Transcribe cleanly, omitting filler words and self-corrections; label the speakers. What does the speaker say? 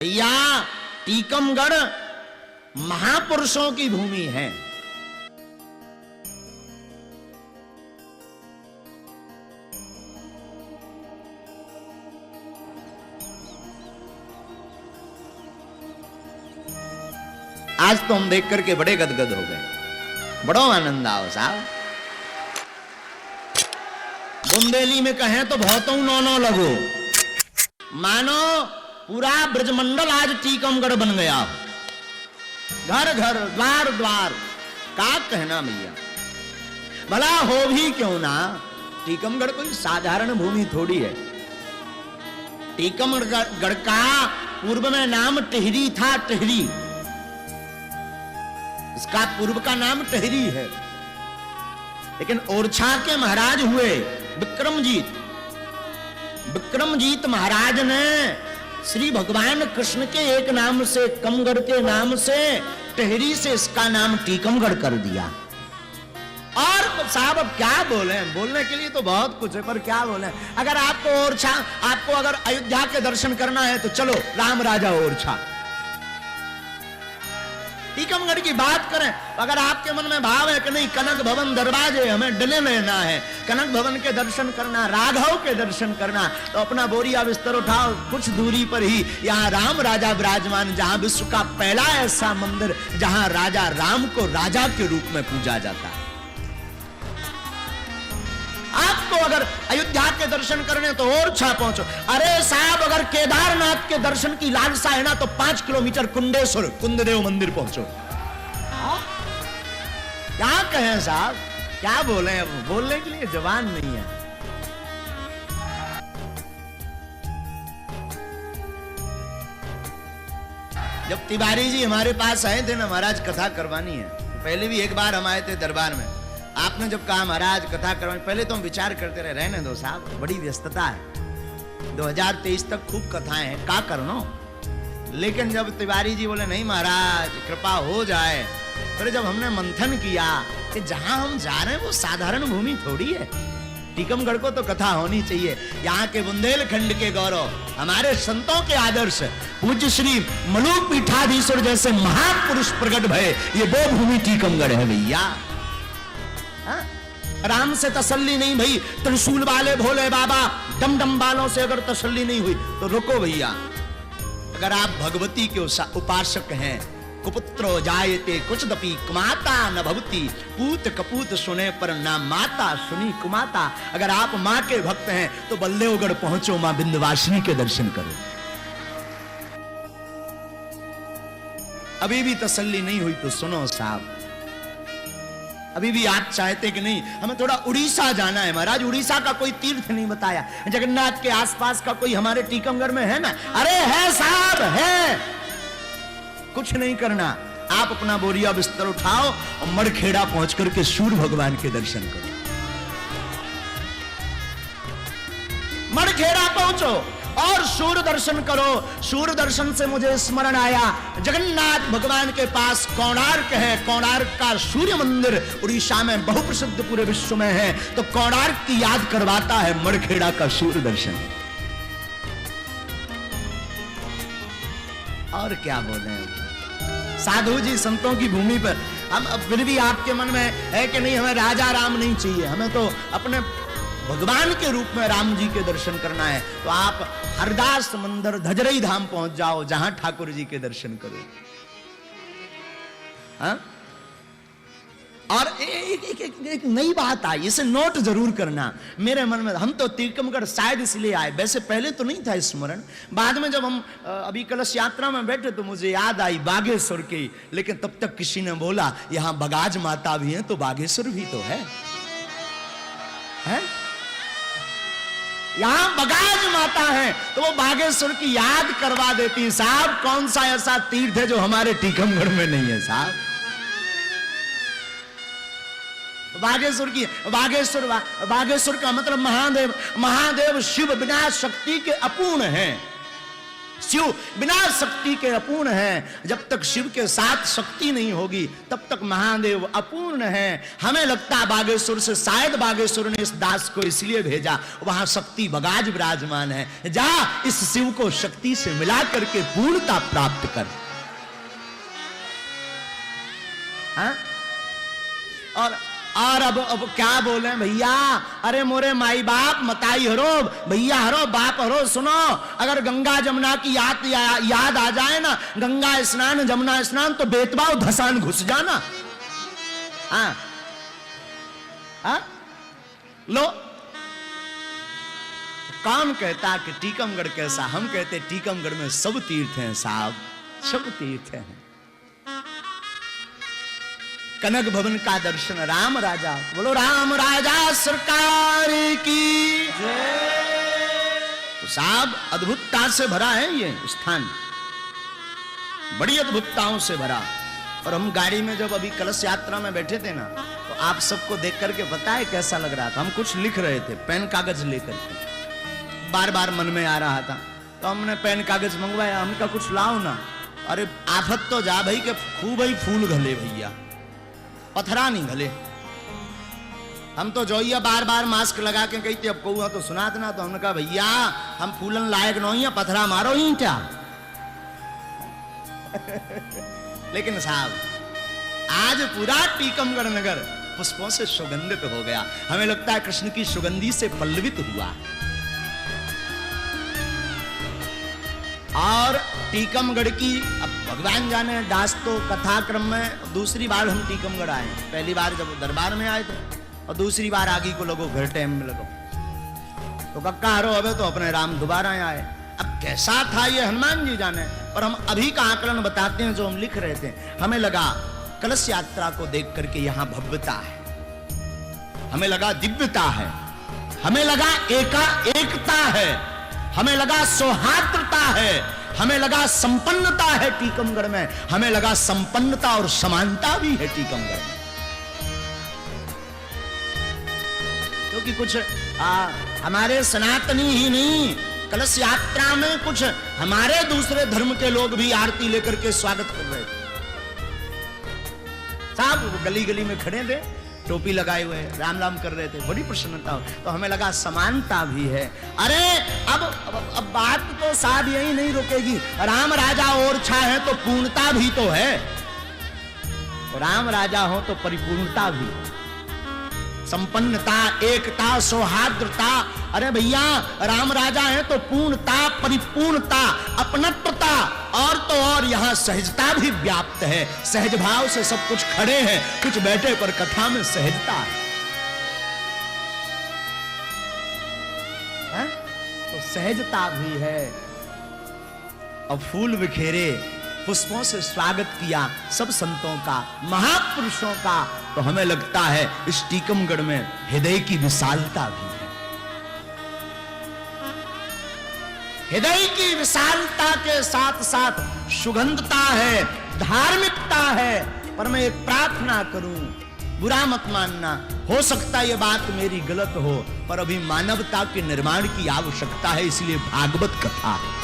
Speaker 1: भैया टीकमगढ़ महापुरुषों की भूमि है। आज तो हम देख करके बड़े गदगद हो गए, बड़ो आनंद आओ साहब। बुंदेली में कहें तो बहुतों नौ लगो, मानो पूरा ब्रजमंडल आज टीकमगढ़ बन गया। घर घर द्वार द्वार का कहना भैया, भला हो भी क्यों ना, टीकमगढ़ कोई साधारण भूमि थोड़ी है। टीकमगढ़ का पूर्व में नाम टिहरी था, टिहरी, इसका पूर्व का नाम टिहरी है। लेकिन ओरछा के महाराज हुए विक्रमजीत महाराज ने श्री भगवान कृष्ण के एक नाम से, कमगढ़ के नाम से, टिहरी से इसका नाम टीकमगढ़ कर दिया। और साहब अब क्या बोले, बोलने के लिए तो बहुत कुछ है, पर क्या बोले। अगर आपको ओरछा, आपको अगर अयोध्या के दर्शन करना है तो चलो राम राजा ओरछा। टीकमगढ़ की बात करें, अगर आपके मन में भाव है कि नहीं कनक भवन दरवाजे हमें डले लेना है, कनक भवन के दर्शन करना, राघव के दर्शन करना, तो अपना बोरिया बिस्तर उठाओ, कुछ दूरी पर ही यहाँ राम राजा विराजमान, जहां विश्व का पहला ऐसा मंदिर जहां राजा राम को राजा के रूप में पूजा जाता है। आपको अगर अयोध्या के दर्शन करने तो ओरछा पहुंचो। अरे साहब अगर केदारनाथ के दर्शन की लालसा है ना तो 5 किलोमीटर कुंडेश्वर कुंददेव मंदिर पहुंचो। क्या कहें साहब, क्या बोले, अब बोलने के लिए जबान नहीं है। जब तिवारी जी हमारे पास आए थे ना, महाराज कथा करवानी है, तो पहले भी एक बार हम आए थे दरबार में, आपने जब कहा महाराज कथा करवानी, पहले तो हम विचार करते रहे, रहने दो साहब बड़ी व्यस्तता है, 2023 तक खूब कथाएं हैं, क्या करनो। लेकिन जब तिवारी जी बोले नहीं महाराज कृपा हो जाए, फिर जब हमने मंथन किया कि जहां हम जा रहे हैं वो साधारण भूमि थोड़ी है, टीकमगढ़ को तो कथा होनी चाहिए। यहाँ के बुंदेलखंड के गौरव, हमारे संतों के आदर्श, पूज्य श्री मलूक पीठाधीश्वर जैसे महापुरुष प्रकट भय, ये वो भूमि टीकमगढ़ है भैया। राम से तसल्ली नहीं भई, त्रिशूल वाले भोले बाबा डमडम वालों से अगर तसल्ली नहीं हुई तो रुको भैया। अगर आप भगवती के उपासक हैं, कुपुत्रो जायते कुचदपि कुमाता न भवती, पूत कपूत सुने पर ना माता सुनी कुमाता। अगर आप मां के भक्त हैं तो बल्लेवगढ़ पहुंचो, मां विंध्यवासिनी के दर्शन करो। अभी भी तसल्ली नहीं हुई तो सुनो साहब, अभी भी आप चाहते कि नहीं हमें थोड़ा उड़ीसा जाना है, महाराज उड़ीसा का कोई तीर्थ नहीं बताया, जगन्नाथ के आसपास का कोई हमारे टीकमगढ़ में है ना? अरे है साहब है, कुछ नहीं करना, आप अपना बोरिया बिस्तर उठाओ और मड़खेड़ा पहुंच करके सूर्य भगवान के दर्शन करो। मड़खेड़ा पहुंचो और सूर्य दर्शन करो। सूर्य दर्शन से मुझे स्मरण आया, जगन्नाथ भगवान के पास कोणार्क है, कोणार्क का सूर्य मंदिर उड़ीसा में बहुप्रसिद्ध पूरे विश्व में है, तो कोणार्क की याद करवाता है मड़खेड़ा का सूर्य दर्शन। और क्या बोले साधु जी, संतों की भूमि पर हम, अब फिर भी आपके मन में है कि नहीं हमें राजा राम नहीं चाहिए, हमें तो अपने भगवान के रूप में राम जी के दर्शन करना है, तो आप हरदास मंदिर धजरई धाम पहुंच जाओ, जहां ठाकुर जी के दर्शन करो। हाँ? और एक नई बात आई, इसे नोट जरूर करना मेरे मन में। हम तो टीकमगढ़ शायद इसलिए आए, वैसे पहले तो नहीं था स्मरण, बाद में जब हम अभी कलश यात्रा में बैठे तो मुझे याद आई बागेश्वर की, लेकिन तब तक किसी ने बोला यहां बगाज माता भी है तो बागेश्वर भी तो है? यहां बगाज माता है तो वो बागेश्वर की याद करवा देती। साहब कौन सा ऐसा तीर्थ है जो हमारे टीकमगढ़ में नहीं है साहब? बागेश्वर की, बागेश्वर का मतलब महादेव, महादेव शिव बिना शक्ति के अपूर्ण हैं। शिव बिना शक्ति के अपूर्ण है। जब तक शिव के साथ शक्ति नहीं होगी तब तक महादेव अपूर्ण है। हमें लगता है बागेश्वर से शायद बागेश्वर ने इस दास को इसलिए भेजा, वहां शक्ति बगाज विराजमान है। जा इस शिव को शक्ति से मिला करके पूर्णता प्राप्त कर। हाँ? और अब क्या बोले भैया, अरे मोरे माई बाप मताई हरो, भैया हरो, बाप हरो, सुनो, अगर गंगा जमुना की याद आ जाए ना, गंगा स्नान जमुना स्नान, तो बेतवा धसान घुस जाना। हाँ? लो, कौन कहता कि टीकमगढ़ कैसा? हम कहते टीकमगढ़ में सब तीर्थ हैं साहब, सब तीर्थ हैं। कनक भवन का दर्शन, राम राजा, बोलो राम राजा सरकार की तो साहब अद्भुतता से भरा है ये स्थान, बड़ी अद्भुतताओं से भरा। और हम गाड़ी में जब अभी कलश यात्रा में बैठे थे ना, तो आप सबको देख करके पता है कैसा लग रहा था? हम कुछ लिख रहे थे पेन कागज लेकर के, बार बार मन में आ रहा था, तो हमने पेन कागज मंगवाया। हमने कहा कुछ लाओ ना। अरे आफत तो जा भाई के खूब ही फूल घले भैया, पथरा नहीं घले। हम तो जोइया बार बार मास्क लगा के कहते अब कहूँ तो सुनात ना, तो हमने कहा भैया हम फूलन लायक नहीं है, पथरा मारो ही क्या। लेकिन साहब आज पूरा टीकमगढ़ नगर पुष्पों से सुगंधित हो गया। हमें लगता है कृष्ण की सुगंधी से पल्लवित हुआ। और टीकमगढ़ की अब भगवान जाने, दास तो कथाक्रम में दूसरी बार हम टीकमगढ़ आए। पहली बार जब दरबार में आए थे और दूसरी बार आगे को लगो घर टाइम में लगो, तो कक्का हरो अबे तो अपने राम दोबारा आए। अब कैसा था ये हनुमान जी जाने। और हम अभी का आकलन बताते हैं जो हम लिख रहे थे। हमें लगा कलश यात्रा को देख करके यहां भव्यता है, हमें लगा दिव्यता है, हमें लगा एकता है, हमें लगा सौहार्दता है, हमें लगा संपन्नता है टीकमगढ़ में, हमें लगा संपन्नता और समानता भी है टीकमगढ़ में। क्योंकि कुछ हमारे सनातनी ही नहीं, कलश यात्रा में कुछ हमारे दूसरे धर्म के लोग भी आरती लेकर के स्वागत कर रहे थे साहब। गली गली में खड़े थे, टोपी लगाए हुए राम राम कर रहे थे, बड़ी प्रसन्नता हो। तो हमें लगा समानता भी है। अरे अब बात तो साहब यही नहीं रुकेगी। राम राजा और छा है तो पूर्णता भी तो है, राम राजा हो तो परिपूर्णता भी, संपन्नता, एकता, सौहार्दता। अरे भैया राम राजा है तो पूर्णता, परिपूर्णता, अपनत्वता, और तो और यहां सहजता भी व्याप्त है। सहज भाव से सब कुछ खड़े हैं, कुछ बैठे पर कथा में सहजता है, तो सहजता भी है। अब फूल बिखेरे, पुष्पों से स्वागत किया सब संतों का, महापुरुषों का, तो हमें लगता है इस टीकमगढ़ में हृदय की विशालता भी है। हृदय की विशालता के साथ साथ सुगंधता है, धार्मिकता है। पर मैं एक प्रार्थना करूं, बुरा मत मानना, हो सकता है ये बात मेरी गलत हो, पर अभी मानवता के निर्माण की आवश्यकता है, इसलिए भागवत कथा है।